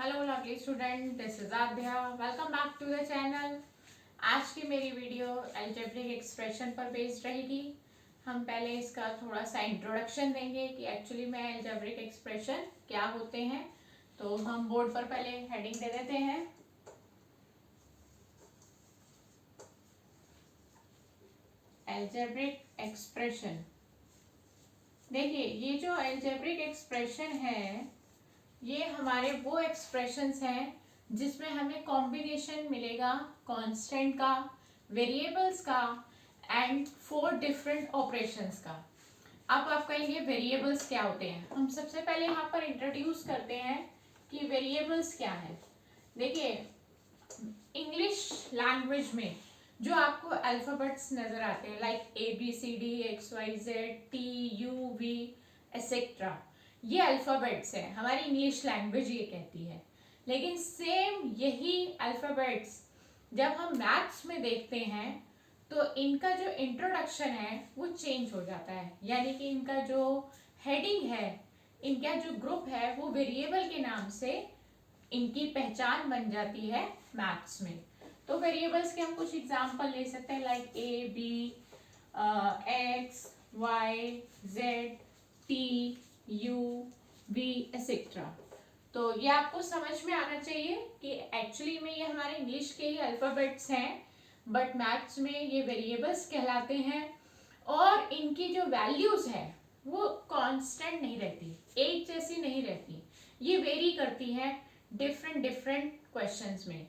Hello lovely student, this is Aadhya. Welcome back to the channel. आज की मेरी video algebraic expression पर based रहेगी। हम पहले इसका थोड़ा सा इंट्रोडक्शन देंगे कि एक्चुअली में अलजेब्रिक एक्सप्रेशन क्या होते हैं। तो हम बोर्ड पर पहले हेडिंग दे देते हैं, अलजेब्रिक एक्सप्रेशन। देखिए, ये जो अलजेब्रिक एक्सप्रेशन है, ये हमारे वो एक्सप्रेशंस हैं जिसमें हमें कॉम्बिनेशन मिलेगा कांस्टेंट का, वेरिएबल्स का एंड 4 डिफरेंट ऑपरेशंस का। अब आप कहेंगे वेरिएबल्स क्या होते हैं। हम सबसे पहले यहाँ पर इंट्रोड्यूस करते हैं कि वेरिएबल्स क्या है। देखिए, इंग्लिश लैंग्वेज में जो आपको अल्फाबेट्स नजर आते हैं like ABCD XYZ TUV etcetera, ये अल्फाबेट्स है। हमारी इंग्लिश लैंग्वेज ये कहती है। लेकिन सेम यही अल्फाबेट्स जब हम मैथ्स में देखते हैं तो इनका जो इंट्रोडक्शन है वो चेंज हो जाता है। यानी कि इनका जो हेडिंग है, इनका जो ग्रुप है, वो वेरिएबल के नाम से इनकी पहचान बन जाती है मैथ्स में। तो वेरिएबल्स के हम कुछ एग्जांपल ले सकते हैं लाइक ABXYZ TUV एसेट्रा। तो ये आपको समझ में आना चाहिए कि एक्चुअली में ये हमारे इंग्लिश के ही अल्फाबेट्स हैं, बट मैथ्स में ये वेरिएबल्स कहलाते हैं। और इनकी जो वैल्यूज है वो कांस्टेंट नहीं रहती, एक जैसी नहीं रहती, ये वेरी करती है डिफरेंट डिफरेंट क्वेश्चंस में।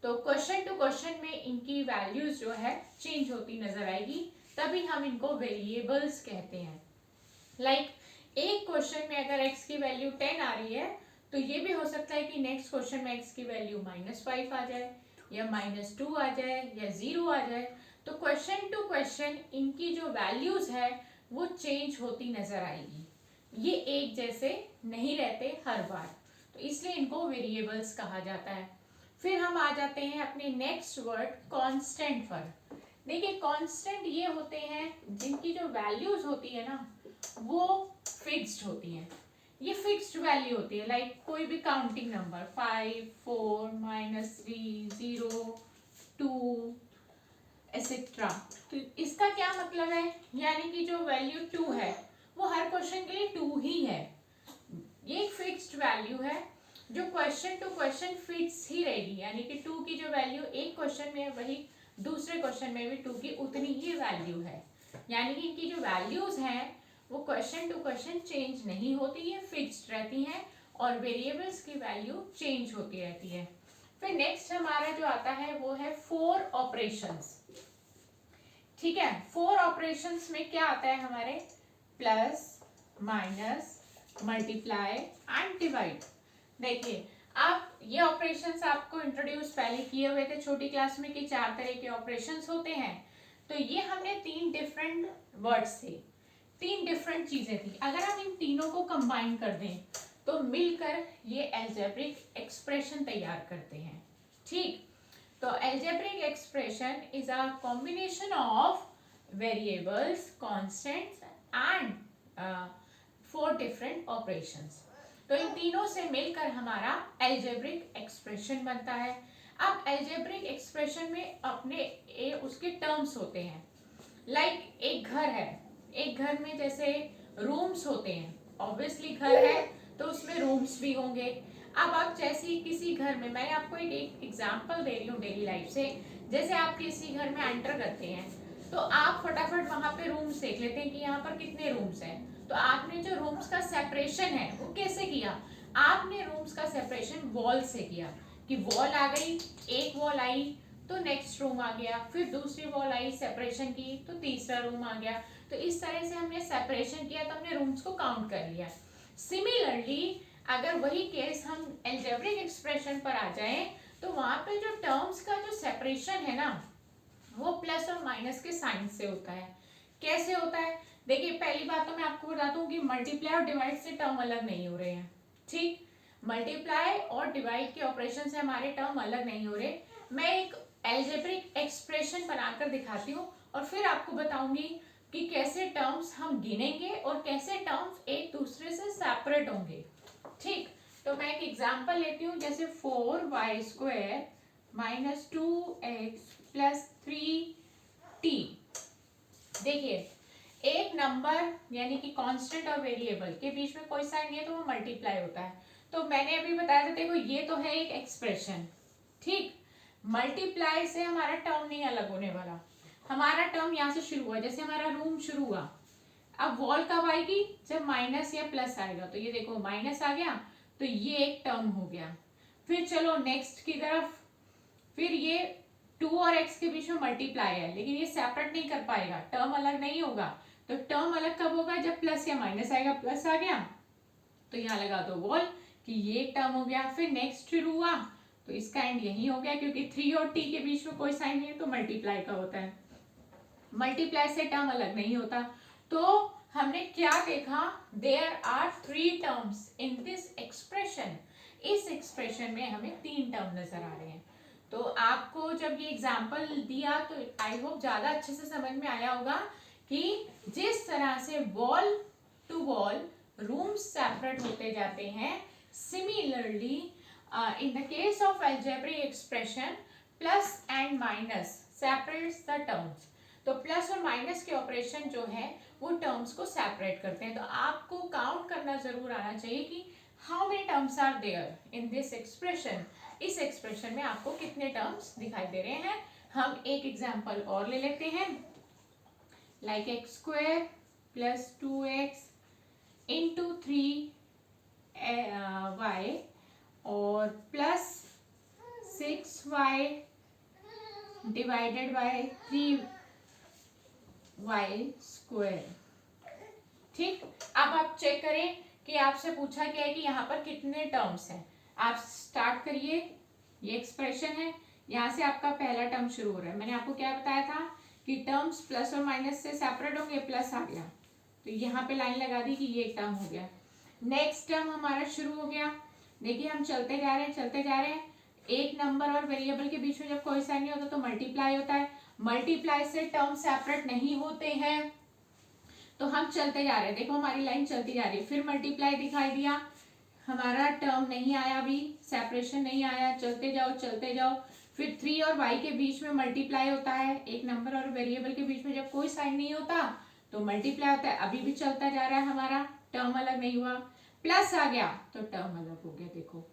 तो क्वेश्चन टू क्वेश्चन में इनकी वैल्यूज जो है चेंज होती नजर आएगी, तभी हम इनको वेरिएबल्स कहते हैं। लाइक एक क्वेश्चन में अगर x की वैल्यू 10 आ रही है तो ये भी हो सकता है कि नेक्स्ट क्वेश्चन में x की वैल्यू -5 आ जाए या -2 आ जाए या 0 आ जाए। तो क्वेश्चन टू क्वेश्चन इनकी जो वैल्यूज है वो चेंज होती नजर आएगी, ये एक जैसे नहीं रहते हर बार। तो इसलिए इनको वेरिएबल्स कहा जाता है। फिर हम आ जाते हैं अपने नेक्स्ट वर्ड कांस्टेंट पर। देखिए, कांस्टेंट ये होते हैं जिनकी जो वैल्यूज होती है ना वो फिक्स्ड होती हैं। ये फिक्स्ड वैल्यू होती है लाइक कोई भी काउंटिंग नंबर 5 4 -3 0 2 एसेट्रा। तो इसका क्या मतलब है, यानी कि जो वैल्यू 2 है वो हर क्वेश्चन के लिए 2 ही है। ये एक फिक्स्ड वैल्यू है जो क्वेश्चन टू क्वेश्चन फिक्स ही रहेगी। यानी कि 2 की जो वैल्यू एक क्वेश्चन में है वही दूसरे क्वेश्चन में भी 2 की उतनी ही वैल्यू है। यानी कि इनकी जो वैल्यूज हैं वो क्वेश्चन टू क्वेश्चन चेंज नहीं होती है, फिक्स्ड रहती हैं। और वेरिएबल्स की वैल्यू चेंज होती रहती है। फिर नेक्स्ट हमारा जो आता है वो है 4 ऑपरेशंस। ठीक है, 4 ऑपरेशंस में क्या आता है हमारे, plus minus multiply and divide. देखिए, आप ये ऑपरेशंस आपको इंट्रोड्यूस पहले किए हुए थे छोटी क्लास में कि 4 तरह के ऑपरेशंस होते हैं। तो ये हमने 3 डिफरेंट वर्ड्स थे, 3 डिफरेंट चीजें थी। अगर हम इन तीनों को कंबाइन कर दें तो मिलकर ये अलजेब्रिक एक्सप्रेशन तैयार करते हैं। ठीक, तो algebraic expression is a combination of variables, constants and 4 different operations. तो इन तीनों से मिलकर हमारा अलजेब्रिक एक्सप्रेशन बनता है। अब अलजेब्रिक एक्सप्रेशन में अपने उसके टर्म्स होते हैं। लाइक एक घर है, एक घर में जैसे रूम्स होते हैं, ऑब्वियसली घर है तो उसमें रूम्स भी होंगे। अब आप जैसे किसी घर में, मैं आपको एक एग्जांपल दे रही हूँ डेली लाइफ से। जैसे आप किसी घर में एंटर करते हैं तो आप फटाफट वहां पे रूम्स देख लेते हैं कि यहाँ पर कितने रूम्स हैं। तो आपने जो रूम्स का सेपरेशन है वो कैसे किया, आपने रूम्स का सेपरेशन वॉल से किया कि वॉल आ गई, एक वॉल आई तो नेक्स्ट रूम आ गया, फिर दूसरी वॉल आई, सेपरेशन की तो तीसरा रूम आ गया। तो इस तरह से हमने सेपरेशन किया तो हमने रूम्स को काउंट कर लिया। सिमिलरली अगर वही केस हम अलजेब्रिक एक्सप्रेशन पर आ जाएं तो वहां पे जो टर्म्स का जो सेपरेशन है ना वो प्लस और माइनस के साइन से होता है। कैसे होता है, देखिए पहली बात तो मैं आपको बता दूं कि मल्टीप्लाई और डिवाइड से टर्म अलग नहीं हो रहे हैं। ठीक, मल्टीप्लाई और डिवाइड के ऑपरेशन से हमारे टर्म अलग नहीं हो रहे। मैं एक अलजेब्रिक एक्सप्रेशन बनाकर दिखाती हूँ और फिर आपको बताऊंगी कि कैसे टर्म्स हम गिनेंगे और कैसे टर्म्स एक दूसरे से सेपरेट होंगे। ठीक, तो मैं एक एग्जांपल लेती हूँ, जैसे 4y² minus 2x plus 3t। देखिए, एक नंबर यानी कि कांस्टेंट और वेरिएबल के बीच में कोई साइन नहीं है तो वो मल्टीप्लाई होता है। तो मैंने अभी बताया था, देखो ये तो है एक एक्सप्रेशन, ठीक। मल्टीप्लाई से हमारा टर्म नहीं अलग होने वाला, हमारा टर्म यहाँ से शुरू हुआ, जैसे हमारा रूम शुरू हुआ। अब वॉल कब आएगी, जब माइनस या प्लस आएगा। तो ये देखो माइनस आ गया, तो ये एक टर्म हो गया। फिर चलो नेक्स्ट की तरफ, फिर ये 2 और x के बीच में मल्टीप्लाई है, लेकिन ये सेपरेट नहीं कर पाएगा, टर्म अलग नहीं होगा। तो टर्म अलग कब होगा, जब प्लस या माइनस आएगा। प्लस आ गया तो यहाँ लगा दो वॉल कि ये एक टर्म हो गया। फिर नेक्स्ट शुरू हुआ तो इसका एंड यही हो गया, क्योंकि 3 और t के बीच में कोई साइन नहीं है तो मल्टीप्लाई का होता है। मल्टीप्लाई से टर्म अलग नहीं होता। तो हमने क्या देखा, there are 3 terms in this expression. इस एक्सप्रेशन में हमें 3 टर्म नजर आ रहे हैं। तो आपको जब ये एग्जाम्पल दिया तो आई होप ज्यादा अच्छे से समझ में आया होगा कि जिस तरह से wall to wall rooms separate होते जाते हैं, similarly in the case of algebraic expression plus and minus separates the terms. तो प्लस और माइनस के ऑपरेशन जो है वो टर्म्स को सेपरेट करते हैं। तो आपको काउंट करना जरूर आना चाहिए कि how many terms are there in this expression. इस एक्सप्रेशन में आपको कितने टर्म्स दिखाई दे रहे हैं। हम एक एग्जांपल और ले लेते हैं, like x² plus 2x into 3y और plus 6y divided by 3y²। ठीक, अब आप चेक करें कि आपसे पूछा गया है कि यहाँ पर कितने टर्म्स हैं। आप स्टार्ट करिए, ये एक्सप्रेशन है, यहाँ से आपका पहला टर्म शुरू हो रहा है। मैंने आपको क्या बताया था कि टर्म्स प्लस और माइनस से सेपरेट होंगे, प्लस आ गया तो यहाँ पे लाइन लगा दी कि ये एक टर्म हो गया। नेक्स्ट टर्म हमारा शुरू हो गया। देखिए हम चलते जा रहे हैं चलते जा रहे हैं, एक नंबर और वेरिएबल के बीच में जब कोई साइन नहीं होता तो मल्टीप्लाई होता है। मल्टीप्लाई से टर्म सेपरेट नहीं होते हैं। तो हम चलते जा रहे हैं, देखो हमारी लाइन चलती जा रही है, फिर मल्टीप्लाई दिखाई दिया, हमारा टर्म नहीं आया, अभी सेपरेशन नहीं आया, चलते जाओ चलते जाओ। फिर 3 और y के बीच में मल्टीप्लाई होता है, एक नंबर और वेरिएबल के बीच में जब कोई साइन नहीं होता तो मल्टीप्लाई होता है। अभी भी चलता जा रहा है, हमारा टर्म अलग नहीं हुआ। प्लस आ गया तो टर्म अलग हो गया। देखो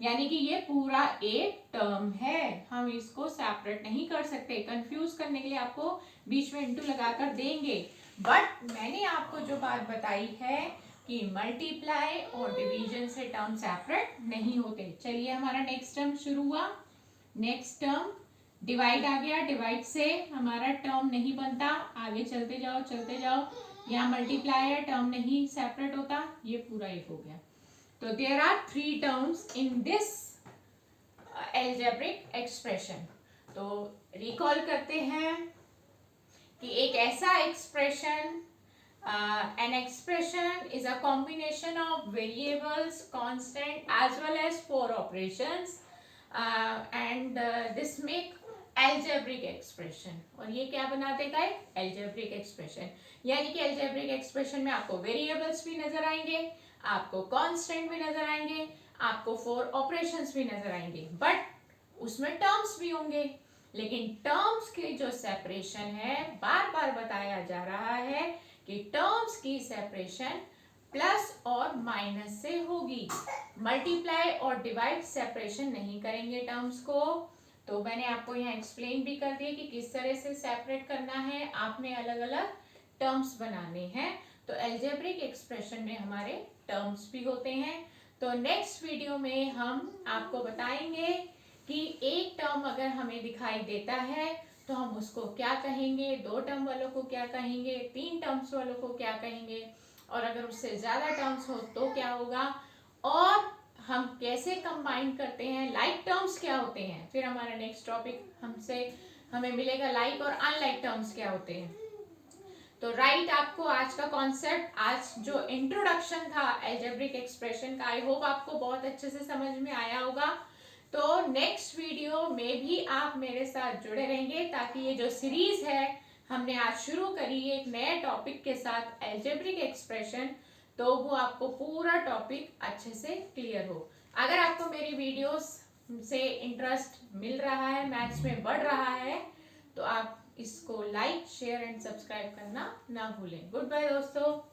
यानी कि ये पूरा एक टर्म है, हम इसको सेपरेट नहीं कर सकते। कंफ्यूज करने के लिए आपको बीच में इंटू लगाकर देंगे, बट मैंने आपको जो बात बताई है कि मल्टीप्लाई और डिवीजन से टर्म सेपरेट नहीं होते। चलिए हमारा नेक्स्ट टर्म शुरू हुआ। नेक्स्ट टर्म डिवाइड आ गया, डिवाइड से हमारा टर्म नहीं बनता, आगे चलते जाओ चलते जाओ। यहाँ मल्टीप्लाई है, टर्म नहीं सेपरेट होता, ये पूरा एक हो गया। तो there are 3 terms in this algebraic expression. तो रिकॉल करते हैं कि एक ऐसा expression, an expression is a combination of variables, constant as well as 4 operations, and this make algebraic expression। और ये क्या बना देगा है, algebraic expression। यानी कि algebraic expression में आपको variables भी नजर आएंगे, आपको constant भी नजर आएंगे, आपको 4 operations भी नजर आएंगे, बट उसमें terms भी होंगे। लेकिन टर्म्स के जो सेपरेशन है, बार बार बताया जा रहा है कि टर्म्स की सेपरेशन प्लस और माइनस से होगी। मल्टीप्लाई और डिवाइड सेपरेशन नहीं करेंगे टर्म्स को। तो मैंने आपको यहाँ एक्सप्लेन भी कर दिया कि किस तरह से सेपरेट करना है, आपने अलग अलग टर्म्स बनाने हैं। तो अलजेब्रिक एक्सप्रेशन में हमारे टर्म्स भी होते हैं। तो नेक्स्ट वीडियो में हम आपको बताएंगे कि एक टर्म अगर हमें दिखाई देता है तो हम उसको क्या कहेंगे, 2 टर्म वालों को क्या कहेंगे, 3 टर्म्स वालों को क्या कहेंगे, और अगर उससे ज्यादा टर्म्स हो तो क्या होगा, और हम कैसे कंबाइन करते हैं, लाइक टर्म्स क्या होते हैं। फिर हमारा नेक्स्ट टॉपिक हमें मिलेगा लाइक और अनलाइक टर्म्स क्या होते हैं। तो राइट, आपको आज का कॉन्सेप्ट, आज जो इंट्रोडक्शन था अलजेब्रिक एक्सप्रेशन का, आई होप आपको बहुत अच्छे से समझ में आया होगा। तो नेक्स्ट वीडियो में भी आप मेरे साथ जुड़े रहेंगे, ताकि ये जो सीरीज है हमने आज शुरू करी एक नए टॉपिक के साथ अलजेब्रिक एक्सप्रेशन, तो वो आपको पूरा टॉपिक अच्छे से क्लियर हो। अगर आपको मेरी वीडियोस से इंटरेस्ट मिल रहा है, मैथ्स में बढ़ रहा है, तो आप इसको लाइक शेयर एंड सब्सक्राइब करना ना भूलें। गुड बाय दोस्तों।